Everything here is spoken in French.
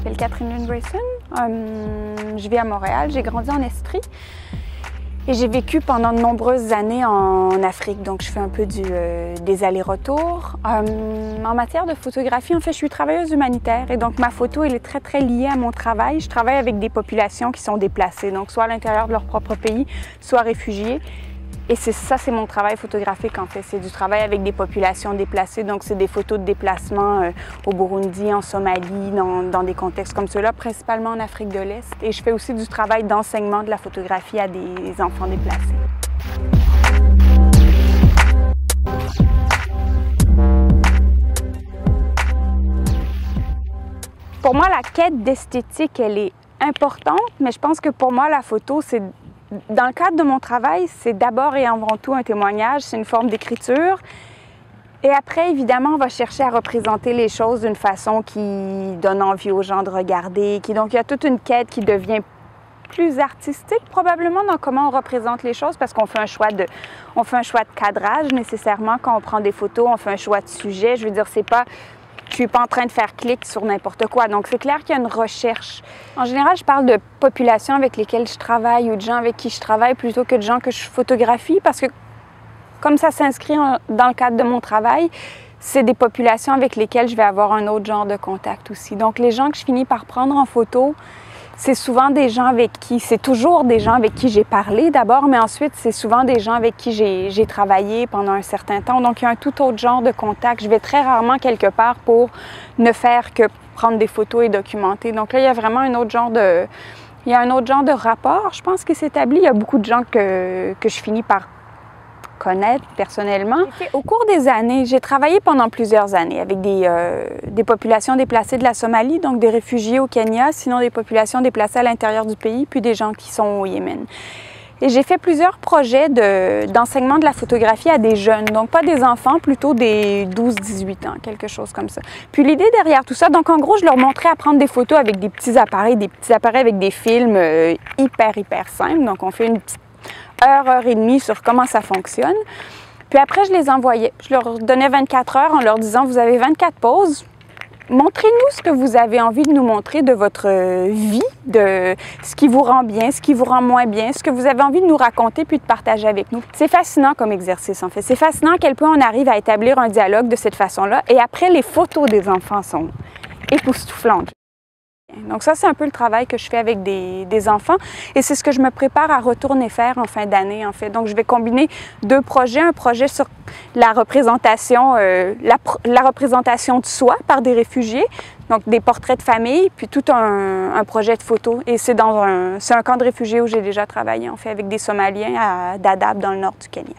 m'appelle Catherine Lune Grayson. Je vis à Montréal. J'ai grandi en Estrie. Et j'ai vécu pendant de nombreuses années en Afrique, donc je fais un peu des allers-retours. En matière de photographie, en fait, je suis travailleuse humanitaire et donc ma photo, elle est très liée à mon travail. Je travaille avec des populations qui sont déplacées, donc soit à l'intérieur de leur propre pays, soit réfugiés. Et c'est mon travail photographique en fait, c'est du travail avec des populations déplacées, donc c'est des photos de déplacement au Burundi, en Somalie, dans des contextes comme ceux-là, principalement en Afrique de l'Est. Et je fais aussi du travail d'enseignement de la photographie à des enfants déplacés. Pour moi, la quête d'esthétique, elle est importante, mais je pense que pour moi, la photo, c'est dans le cadre de mon travail, c'est d'abord et avant tout un témoignage, c'est une forme d'écriture. Et après, évidemment, on va chercher à représenter les choses d'une façon qui donne envie aux gens de regarder. Donc, il y a toute une quête qui devient plus artistique, probablement, dans comment on représente les choses, parce qu'on fait un choix de cadrage, nécessairement. Quand on prend des photos, on fait un choix de sujet. Je veux dire, je suis pas en train de faire clic sur n'importe quoi. Donc, c'est clair qu'il y a une recherche. En général, je parle de populations avec lesquelles je travaille ou de gens avec qui je travaille plutôt que de gens que je photographie parce que, comme ça s'inscrit dans le cadre de mon travail, c'est des populations avec lesquelles je vais avoir un autre genre de contact aussi. Donc, les gens que je finis par prendre en photo, c'est souvent des gens c'est toujours des gens avec qui j'ai parlé d'abord, mais ensuite, c'est souvent des gens avec qui j'ai travaillé pendant un certain temps. Donc, il y a un tout autre genre de contact. Je vais très rarement quelque part pour ne faire que prendre des photos et documenter. Donc là, il y a vraiment un autre genre de rapport, je pense, qui s'établit. Il y a beaucoup de gens que je finis par connaître personnellement. Au cours des années, j'ai travaillé pendant plusieurs années avec des populations déplacées de la Somalie, donc des réfugiés au Kenya, sinon des populations déplacées à l'intérieur du pays, puis des gens qui sont au Yémen. Et j'ai fait plusieurs projets d'enseignement de la photographie à des jeunes, donc pas des enfants, plutôt des 12-18 ans, quelque chose comme ça. Puis l'idée derrière tout ça, donc en gros, je leur montrais à prendre des photos avec des petits appareils avec des films hyper simples. Donc on fait une petite heure et demie sur comment ça fonctionne. Puis après, je les envoyais. Je leur donnais 24 heures en leur disant, vous avez 24 pauses. Montrez-nous ce que vous avez envie de nous montrer de votre vie, de ce qui vous rend bien, ce qui vous rend moins bien, ce que vous avez envie de nous raconter puis de partager avec nous. C'est fascinant comme exercice, en fait. C'est fascinant à quel point on arrive à établir un dialogue de cette façon-là. Et après, les photos des enfants sont époustouflantes. Donc ça, c'est un peu le travail que je fais avec des enfants et c'est ce que je me prépare à retourner faire en fin d'année, en fait. Donc, je vais combiner deux projets, un projet sur la représentation, la représentation de soi par des réfugiés, donc des portraits de famille, puis tout un projet de photos. Et c'est un camp de réfugiés où j'ai déjà travaillé, en fait, avec des Somaliens à Dadaab, dans le nord du Kenya.